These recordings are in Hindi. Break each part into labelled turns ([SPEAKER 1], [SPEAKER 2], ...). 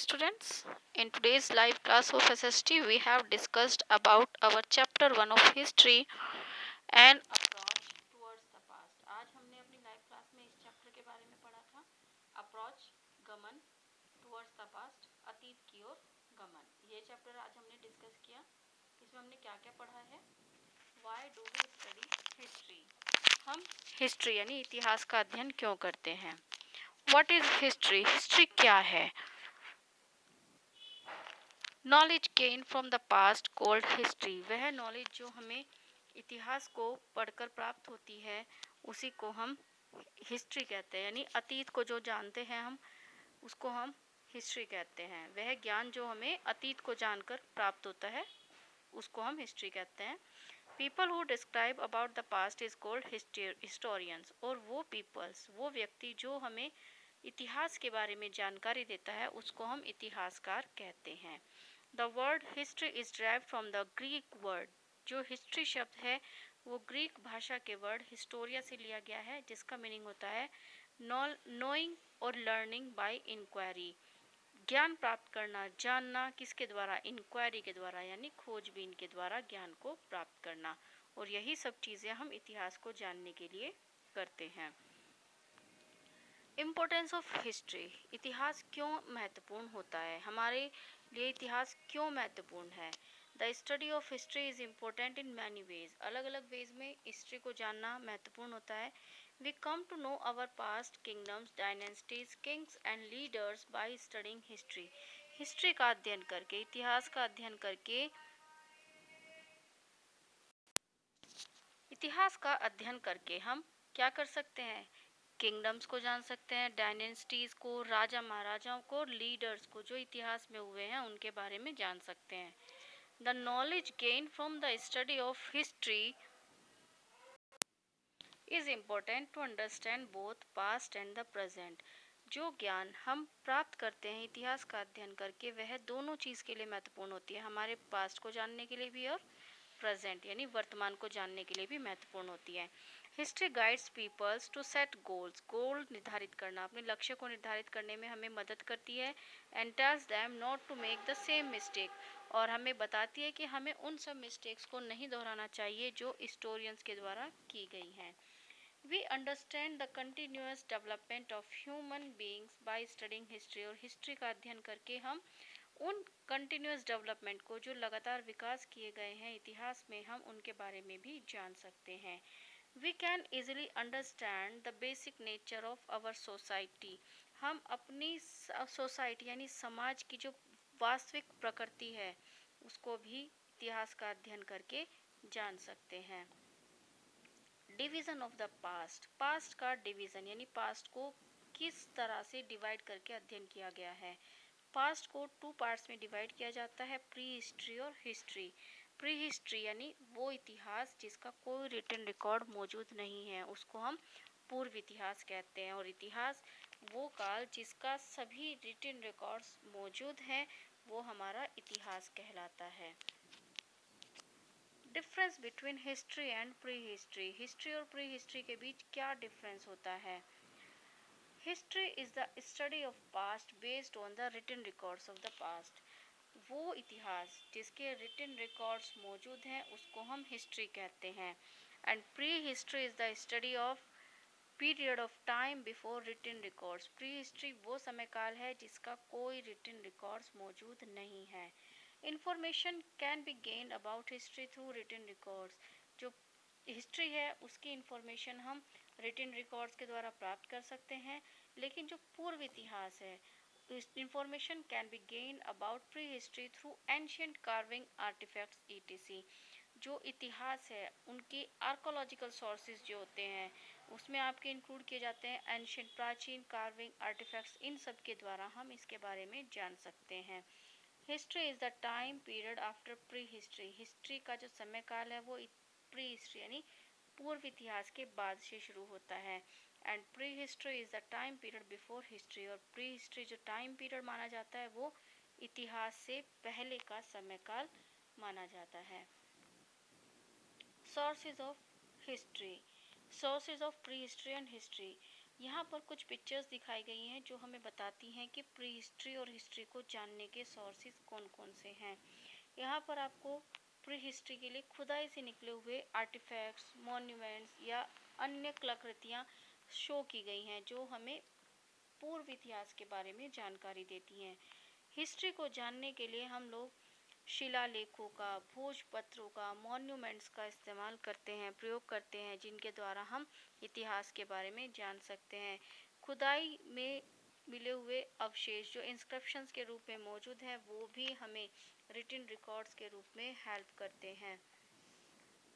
[SPEAKER 1] students. In today's live class of SST, we have discussed about our chapter 1 of history and approach towards the past. आज हमने अपनी लाइव क्लास में इस चैप्टर के बारे में पढ़ा था, अप्रोच गमन टुवर्ड्स द पास्ट, अतीत की ओर गमन। ये चैप्टर आज हमने डिस्कस किया। इसमें हमने क्या क्या पढ़ा है? Why do we study history? हम हिस्ट्री यानी इतिहास का अध्ययन क्यों करते हैं? What is history? हिस्ट्री क्या है? Knowledge gain from the past called history. वह नॉलेज जो हमें इतिहास को पढ़कर प्राप्त होती है उसी को हम हिस्ट्री कहते हैं, यानी अतीत को जो जानते हैं हम उसको हम हिस्ट्री कहते हैं। वह ज्ञान जो हमें अतीत को जानकर प्राप्त होता है उसको हम हिस्ट्री कहते हैं। People who describe about the past is called historians. और वो व्यक्ति जो हमें इतिहास के बारे में जानकारी देता है उसको हम इतिहासकार कहते हैं। The word history is derived from the Greek word. जो हिस्ट्री शब्द है वो ग्रीक भाषा के वर्ड हिस्टोरिया से लिया गया है, जिसका मीनिंग होता है नोइंग और लर्निंग बाय इंक्वायरी। ज्ञान प्राप्त करना, जानना, किसके द्वारा? इंक्वायरी के द्वारा, यानी खोजबीन के द्वारा ज्ञान को प्राप्त करना। और यही सब चीज़ें हम इतिहास को जानने के लिए करते हैं। Importance of history. इतिहास क्यों महत्वपूर्ण होता है? हमारे लिए इतिहास क्यों महत्वपूर्ण है? The study of history is important in many ways. अलग अलग वेज में हिस्ट्री को जानना महत्वपूर्ण होता है। We come to know our past kingdoms, dynasties, kings and leaders by studying history. History का अध्ययन करके, इतिहास का अध्ययन करके, इतिहास का अध्ययन करके हम क्या कर सकते हैं? किंगडम्स को जान सकते हैं, डायनेस्टीज को, राजा महाराजाओं को, लीडर्स को जो इतिहास में हुए हैं उनके बारे में जान सकते हैं। The knowledge gain from the study of history is important to understand both past and the present. जो ज्ञान हम प्राप्त करते हैं इतिहास का अध्ययन करके वह दोनों चीज़ के लिए महत्वपूर्ण होती है, हमारे पास्ट को जानने के लिए भी और प्रेजेंट यानी वर्तमान को जानने के लिए भी महत्वपूर्ण होती है। History guides peoples to set goals. Goal निर्धारित करना, अपने लक्ष्य को निर्धारित करने में हमें मदद करती है। And tells them not to make the same mistake. और हमें बताती है कि हमें उन सब मिस्टेक्स को नहीं दोहराना चाहिए जो हिस्टोरियंस के द्वारा की गई हैं। We understand the continuous development of human beings by studying history। और हिस्ट्री का अध्ययन करके हम उन कंटिन्यूस डेवलपमेंट को, जो लगातार विकास किए गए हैं इतिहास में, हम उनके बारे में भी जान सकते हैं। We can easily understand the basic nature of our society. हम अपनी सोसाइटी यानी समाज की जो वास्तविक प्रकृति है उसको भी इतिहास का अध्ययन करके जान सकते हैं। Division of the past. Past का डिवीज़न यानी पास्ट को किस तरह से डिवाइड करके अध्ययन किया गया है। पास्ट को टू पार्ट्स में डिवाइड किया जाता है, प्री हिस्ट्री और हिस्ट्री। प्री हिस्ट्री यानी वो इतिहास जिसका कोई रिटन रिकॉर्ड मौजूद नहीं है उसको हम पूर्व इतिहास कहते हैं। और इतिहास वो काल जिसका सभी रिटन रिकॉर्ड्स मौजूद हैं वो हमारा इतिहास कहलाता है। Difference between history and pre history. History और प्री हिस्ट्री के बीच क्या डिफरेंस होता है? History is the study of past based on the written records of the past. वो इतिहास जिसके रिटन रिकॉर्ड्स मौजूद हैं उसको हम हिस्ट्री कहते हैं। And pre history is the study of period of time before written records. Pre history वो समय काल है जिसका कोई रिटन रिकॉर्ड्स मौजूद नहीं है। Information can be gained about history through written records. जो हिस्ट्री है उसकी इंफॉर्मेशन हम रिटन रिकॉर्ड्स के द्वारा प्राप्त कर सकते हैं, लेकिन जो पूर्व इतिहास है information can be gain about pre history through ancient carving artifacts ETC. जो इतिहास है उनके आर्कोलॉजिकल सोर्सेज जो होते हैं उसमें आपके इंक्लूड किए जाते हैं एंशियंट प्राचीन कार्विंग आर्टिफैक्ट्स। इन सब के द्वारा हम इसके बारे में जान सकते हैं। History is the time period after pre history. History का जो समय काल है वो प्री हिस्ट्री यानी पूर्व इतिहास के बाद से शुरू होता है। And pre history is the time period before history. और प्री हिस्ट्री जो टाइम पीरियड माना जाता है वो इतिहास से पहले का समय काल माना जाता है। Sources of history, sources of pre history and history. यहाँ पर कुछ पिक्चर्स दिखाई गई हैं जो हमें बताती हैं कि प्री हिस्ट्री और हिस्ट्री को जानने के सोर्सेज कौन कौन से हैं। यहाँ पर आपको प्री हिस्ट्री के लिए खुदाई से निकले हुए आर्टिफैक्ट्स, मॉन्यूमेंट्स या अन्य कलाकृतियाँ शो की गई हैं जो हमें पूर्व इतिहास के बारे में जानकारी देती हैं। हिस्ट्री को जानने के लिए हम लोग शिलालेखों का, भोजपत्रों का, मॉन्यूमेंट्स का इस्तेमाल करते हैं, प्रयोग करते हैं, जिनके द्वारा हम इतिहास के बारे में जान सकते हैं। खुदाई में मिले हुए अवशेष जो इंस्क्रिप्शंस के रूप में मौजूद हैं वो भी हमें रिटन रिकॉर्ड्स के रूप में हेल्प करते हैं।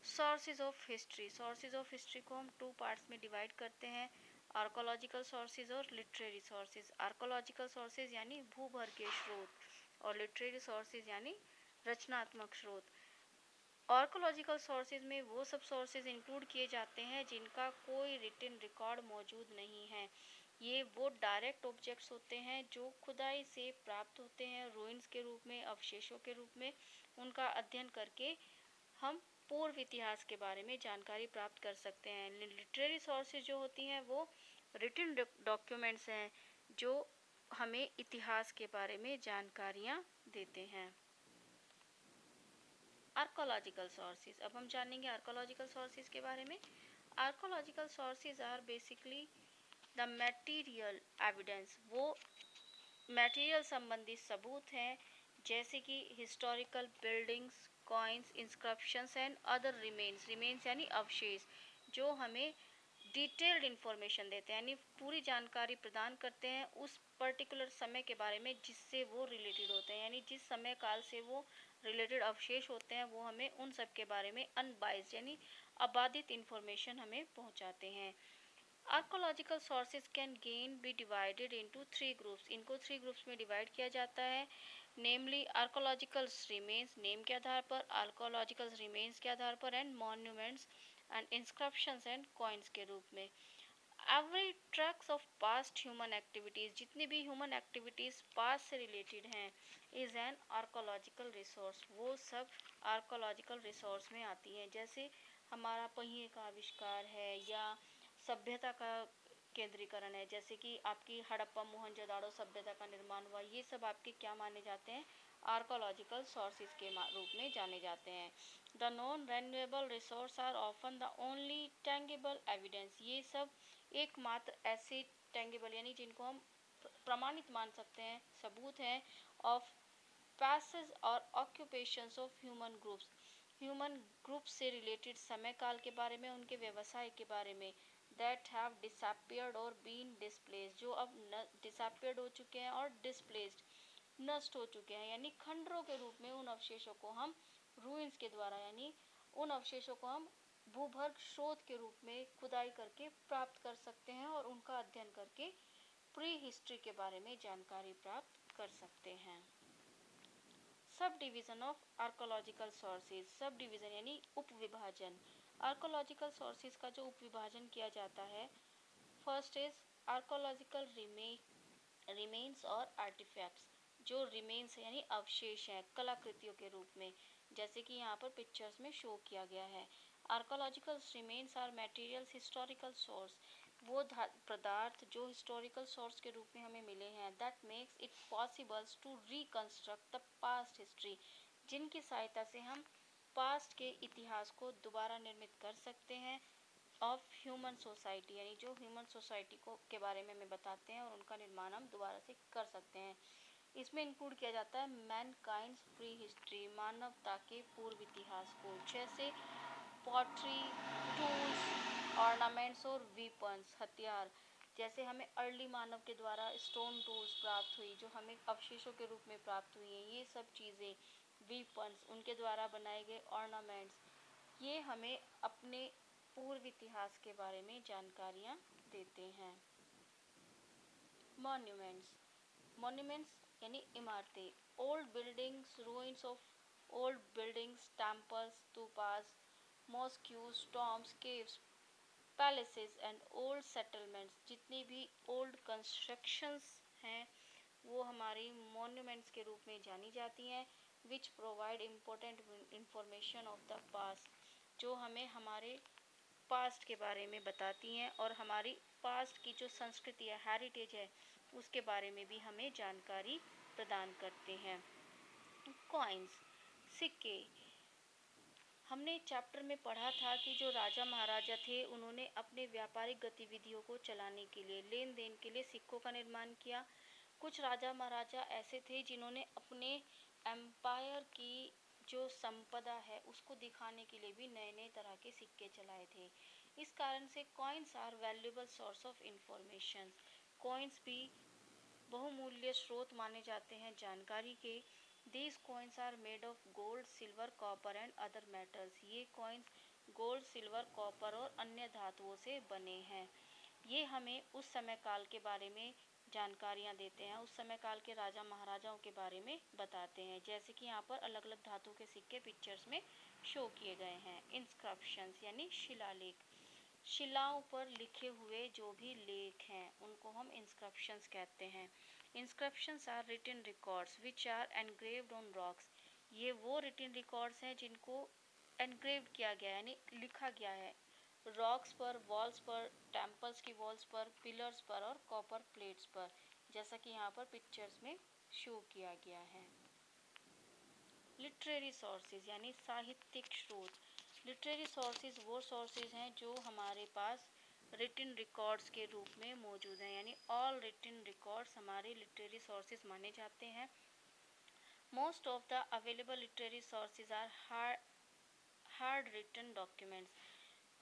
[SPEAKER 1] Sources of history. Sources of history को हम टू पार्ट्स में डिवाइड करते हैं, आर्कोलॉजिकल सोर्सेज और लिटरेरी सोर्सेज। आर्कोलॉजिकल सोर्सेज यानी भूभर के स्रोत और लिटरेरी सोर्सेज यानी रचनात्मक स्रोत। आर्कोलॉजिकल सोर्सेज में वो सब सोर्सेज इंक्लूड किए जाते हैं जिनका कोई रिटन रिकॉर्ड मौजूद नहीं है। ये वो डायरेक्ट ऑब्जेक्ट्स होते हैं जो खुदाई से प्राप्त होते हैं रूइंस के रूप में, अवशेषों के रूप में। उनका अध्ययन करके हम पूर्व इतिहास के बारे में जानकारी प्राप्त कर सकते हैं। लिटरेरी सोर्सेज जो होती हैं वो रिटन डॉक्यूमेंट्स हैं जो हमें इतिहास के बारे में जानकारियाँ देते हैं। Archaeological sources. अब हम जानेंगे आर्कोलॉजिकल सोर्सेज के बारे में। Archaeological sources are basically the material evidence. वो मटेरियल संबंधी सबूत हैं जैसे कि historical buildings, coins, inscriptions and other remains. Remains यानी अवशेष जो हमें डिटेल्ड इंफॉर्मेशन देते हैं, यानी पूरी जानकारी प्रदान करते हैं उस पर्टिकुलर समय के बारे में जिससे वो रिलेटेड होते हैं, यानी जिस समय काल से वो रिलेटेड अवशेष होते हैं वो हमें उन सब के बारे में अनबाइज्ड यानी अबाधित इंफॉर्मेशन हमें पहुंचाते हैं। Archaeological sources can gain be divided into three groups. इनको थ्री ग्रुप्स में डिवाइड किया जाता है, नेमली आर्कोलॉजिकल रिमेन्स नेम के आधार पर, आर्कोलॉजिकल रिमेन्स के आधार पर, and monuments and inscriptions and coins के रूप में। Every tracks of past human activities, जितनी भी ह्यूमन एक्टिविटीज़ पास्ट से रिलेटेड हैं, इज़ एन आर्कोलॉजिकल रिसोर्स। वो सब आर्कोलॉजिकल रिसोर्स में आती हैं। जैसे हमारा पहिए का आविष्कार है या सभ्यता का केंद्रीकरण है, जैसे कि आपकी हड़प्पा मोहनजोदाड़ो सभ्यता का निर्माण हुआ, ये सब आपके क्या माने जाते हैं? आर्कोलॉजिकल सोर्सेज के रूप में जाने जाते हैं। The non renewable resource are often the only tangible evidence. ये सब एकमात्र ऐसे टेंगेबल यानी जिनको हम प्रमाणित मान सकते हैं सबूत हैं ऑफ पैसेज और occupations of human groups. Human group से रिलेटेड समय काल के बारे में, उनके व्यवसाय के बारे में, दैट हैव डिसअपियर्ड और बीन डिस्प्लेस्ड, जो अब डिसअपियर्ड हो चुके हैं और डिस्प्लेस्ड नष्ट हो चुके हैं, यानी खंडरों के रूप में उन अवशेषों को हम रूइंस के द्वारा यानी उन अवशेषों को हम भूभर्ग स्रोत के रूप में खुदाई करके प्राप्त कर सकते हैं और उनका अध्ययन करके प्री हिस्ट्री के बारे में जानकारी प्राप्त कर सकते हैं। Sub division of archaeological sources. Sub division यानी उप विभाजन। आर्कोलॉजिकल सोर्सेज का जो उप विभाजन किया जाता है, फर्स्ट इज आर्कोलॉजिकल रिमेन्स और आर्टिफैक्ट्स। जो रिमेन्स यानी अवशेष हैं कलाकृतियों के रूप में, जैसे कि यहाँ पर पिक्चर्स में शो किया गया है। Archaeological remains are materials historical source. वो पदार्थ जो हिस्टोरिकल सोर्स के रूप में हमें मिले हैं, that makes it possibles to reconstruct the past history, जिनकी सहायता से हम पास्ट के इतिहास को दोबारा निर्मित कर सकते हैं ऑफ ह्यूमन सोसाइटी, यानी जो ह्यूमन सोसाइटी को के बारे में हमें बताते हैं और उनका निर्माण हम दोबारा से कर सकते हैं। इसमें इंक्लूड किया जाता है मैनकाइंड्स प्री हिस्ट्री, मानवता के पूर्व इतिहास को, जैसे पॉटरी, टूल्स, ऑर्नामेंट्स और वीपन्स, हथियार। जैसे हमें अर्ली मानव के द्वारा स्टोन टूल्स प्राप्त हुई जो हमें अवशेषों के रूप में प्राप्त हुई हैं, ये सब चीज़ें, वीपन्स, उनके द्वारा बनाए गए ऑर्नामेंट्स, ये हमें अपने पूर्व इतिहास के बारे में जानकारियाँ देते हैं। मॉन्यूमेंट्स। मॉन्यूमेंट्स यानी इमारतें, old buildings, ruins of old buildings, temples, stupas, mosques, tombs, caves, palaces and old settlements. जितनी भी ओल्ड कंस्ट्रक्शंस हैं वो हमारी मॉन्यूमेंट्स के रूप में जानी जाती हैं, which provide important information of the past, जो हमें हमारे पास्ट के बारे में बताती हैं और हमारी पास्ट की जो संस्कृति है, हेरिटेज है, उसके बारे में भी हमें जानकारी प्रदान करते हैं। कॉइन्स, सिक्के। हमने चैप्टर में पढ़ा था कि जो राजा महाराजा थे उन्होंने अपने व्यापारिक गतिविधियों को चलाने के लिए, लेन देन के लिए सिक्कों का निर्माण किया। कुछ राजा महाराजा ऐसे थे जिन्होंने अपने एम्पायर की जो संपदा है उसको दिखाने के लिए भी नए नए तरह के सिक्के चलाए थे। इस कारण से coins are valuable source of information. Coins भी बहुमूल्य स्रोत माने जाते हैं जानकारी के। These coins are made of gold, silver, copper and other metals. ये कॉइन्स गोल्ड, सिल्वर, कॉपर और अन्य धातुओं से बने हैं। ये हमें उस समय काल के बारे में जानकारियाँ देते हैं, उस समय काल के राजा महाराजाओं के बारे में बताते हैं। जैसे कि यहाँ पर अलग अलग धातु के सिक्के पिक्चर्स में शो किए गए हैं। इंस्क्रिप्शंस यानी शिलालेख। शिलाओं पर लिखे हुए जो भी लेख हैं उनको हम इंस्क्रिप्शंस कहते हैं। Inscriptions are written records which are engraved on rocks. ये वो रिटन रिकॉर्ड्स हैं जिनको एनग्रेव्ड किया गया यानी लिखा गया है रॉक्स पर, वॉल्स पर, टेम्पल्स की वॉल्स पर, पिलर्स पर और कॉपर प्लेट्स पर, जैसा कि यहाँ पर पिक्चर्स में शो किया गया है। लिटरेरी सोर्सेज यानी साहित्यिक स्रोत। लिटरेरी सोर्सेज वो सोर्सेज हैं जो हमारे पास रिटन रिकॉर्ड्स के रूप में मौजूद हैं, यानी ऑल रिटन रिकॉर्ड्स हमारे लिटरेरी सोर्सेज माने जाते हैं। Most of the available literary sources are hard written documents.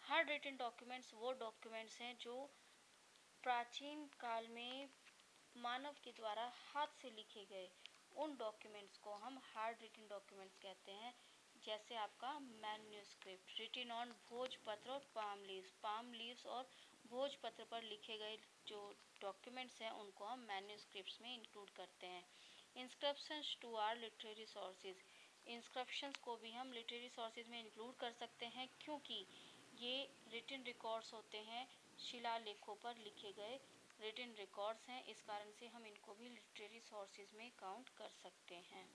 [SPEAKER 1] Hard written documents वो डॉक्यूमेंट्स हैं जो प्राचीन काल में मानव के द्वारा हाथ से लिखे गए, उन डॉक्यूमेंट्स को हम हार्ड रिटन डॉक्यूमेंट्स कहते हैं। जैसे आपका मैन्यूस्क्रिप्ट रिटन ऑन भोजपत्र और पाम लीव्स और भोजपत्र पर लिखे गए जो डॉक्यूमेंट्स हैं उनको हम मैन्यूस्क्रिप्ट्स में इंक्लूड करते हैं। Inscriptions too are literary sources. Inscriptions को भी हम लिटरेरी सोर्सेज में इंक्लूड कर सकते हैं क्योंकि ये रिटन रिकॉर्ड्स होते हैं, शिलालेखों पर लिखे गए रिटन रिकॉर्ड्स हैं, इस कारण से हम इनको भी लिटरेरी सोर्सेज में काउंट कर सकते हैं।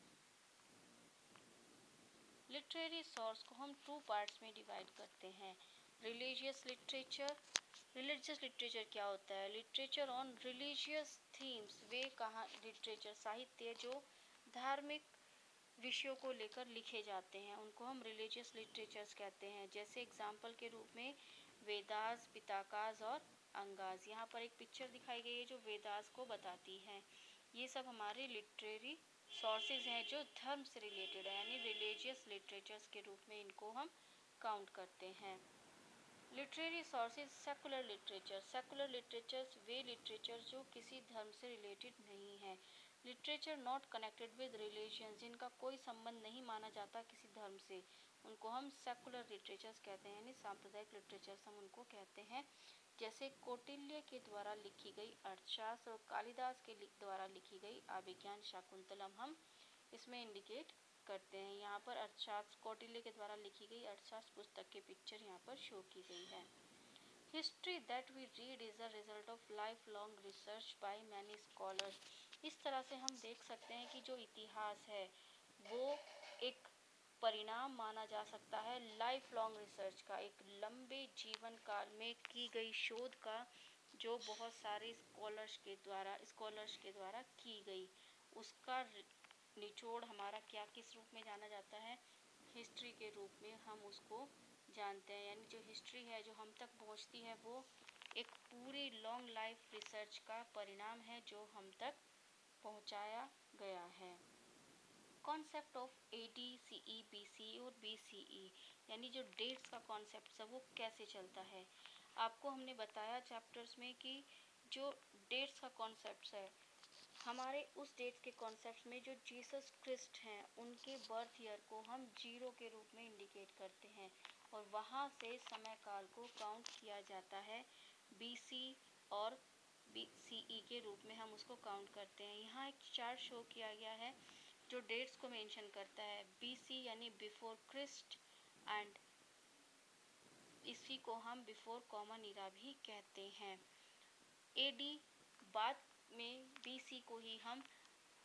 [SPEAKER 1] लिटरेरी सोर्स को हम टू पार्ट्स में डिवाइड करते हैं। Religious literature. रिलीजियस लिटरेचर क्या होता है? Literature on religious themes. वे कहाँ लिटरेचर साहित्य जो धार्मिक विषयों को लेकर लिखे जाते हैं उनको हम रिलीजियस लिटरेचर्स कहते हैं। जैसे एग्जाम्पल के रूप में वेदास, पिताकास और अंगास। यहाँ पर एक पिक्चर दिखाई गई है जो वेदास को बताती है। ये सब हमारे लिटरेरी सोर्सेज हैं जो धर्म से रिलेटेड है, यानी रिलीजियस लिटरेचर्स के रूप में इनको हम काउंट करते हैं। Literary sources secular literature. Secular literatures वे लिटरेचर जो किसी धर्म से रिलेटेड नहीं है। Literature not connected with religion, जिनका कोई संबंध नहीं माना जाता किसी धर्म से, उनको हम सेकुलर लिटरेचर्स कहते हैं, यानी सांप्रदायिक लिटरेचर्स हम उनको कहते हैं। जैसे कौटिल्य के द्वारा लिखी गई अर्थशास्त्र और कालिदास के द्वारा लिखी गई अभिज्ञान शाकुंतलम हम इसमें इंडिकेट करते हैं। यहाँ पर अर्थशास्त्र कौटिल्य के द्वारा लिखी गई अर्थशास्त्र पुस्तक की पिक्चर यहाँ पर शो की गई है। History that we read is a result of life long research by many scholars. इस तरह से हम देख सकते हैं कि जो इतिहास है वो एक परिणाम माना जा सकता है लाइफ लॉन्ग रिसर्च का, एक लंबे जीवन काल में की गई शोध का, जो बहुत सारे स्कॉलर्स के द्वारा की गई, उसका निचोड़ हमारा क्या किस रूप में जाना जाता है? हिस्ट्री के रूप में हम उसको जानते हैं। यानी जो हिस्ट्री है जो हम तक पहुंचती है वो एक पूरी लॉन्ग लाइफ रिसर्च का परिणाम है जो हम तक पहुंचाया गया है। Concept of AD, CE, BC और BCE, यानी जो डेट्स का कॉन्सेप्ट है वो कैसे चलता है। आपको हमने बताया चैप्टर्स में कि जो डेट्स का कॉन्सेप्ट है, हमारे उस डेट्स के कॉन्सेप्ट में जो जीसस क्रिस्ट हैं उनके बर्थ ईयर को हम 0 के रूप में इंडिकेट करते हैं और वहाँ से समय काल को काउंट किया जाता है। BC और BCE के रूप में हम उसको काउंट करते हैं। यहाँ एक चार्ट शो किया गया है जो डेट्स को मेंशन करता है। BC यानी बिफोर क्रिस्ट एंड इसी को हम बिफोर कॉमन इरा भी कहते हैं। AD बाद में BC को ही हम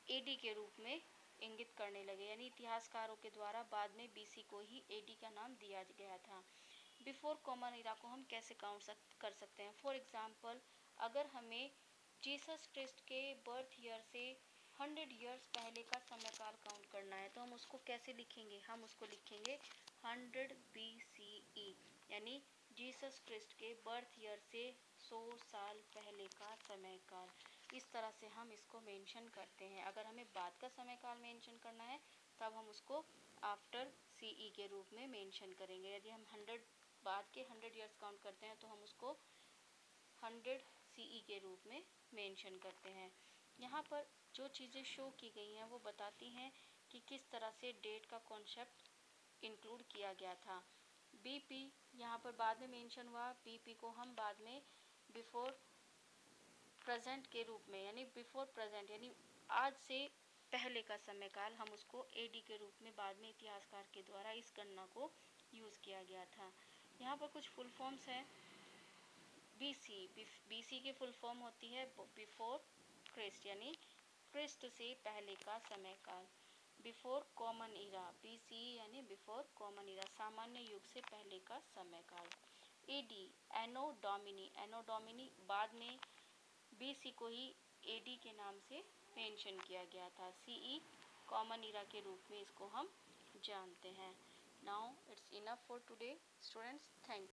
[SPEAKER 1] AD के रूप में इंगित करने लगे, यानी इतिहासकारों के द्वारा बाद में BC को ही AD का नाम दिया गया था। बिफोर कॉमन इरा को हम कैसे काउंट कर सकते हैं? फॉर एग्जाम्पल, अगर हमें जीसस क्रिस्ट के बर्थ ईयर से 100 ईयर्स पहले का समय काल काउंट करना है, तो हम उसको कैसे लिखेंगे? हम उसको लिखेंगे 100 BCE, यानी जीसस क्रिस्ट के बर्थ ईयर से 100 साल पहले का समय काल। इस तरह से हम इसको मेंशन करते हैं। अगर हमें बाद का समय काल मेंशन करना है तब हम उसको आफ्टर सीई के रूप में मेंशन करेंगे। यदि हम 100 बाद के 100 ईयर्स काउंट करते हैं तो हम उसको 100 सीई के रूप में मेंशन करते हैं। यहाँ पर जो चीज़ें शो की गई हैं वो बताती हैं कि किस तरह से डेट का कॉन्सेप्ट इंक्लूड किया गया था। बीपी यहाँ पर बाद में मेंशन हुआ। बीपी को हम बाद में बिफोर प्रेजेंट के रूप में, यानी बिफोर प्रेजेंट यानी आज से पहले का समय काल, हम उसको एडी के रूप में बाद में इतिहासकार के द्वारा इस गणना को यूज़ किया गया था। यहाँ पर कुछ फुल फॉर्म्स हैं। बीसी की फुल फॉर्म होती है बिफोर क्रिस्ट, यानी क्रिस्ट से पहले का समय काल। बिफोर कॉमन इरा, बीसी यानी बिफोर कॉमन इरा, सामान्य युग से पहले का समय काल। एडी एनो डोमिनी बाद में बीसी को ही एडी के नाम से मेंशन किया गया था। सीई कॉमन इरा के रूप में इसको हम जानते हैं। Now it's enough for today students, thank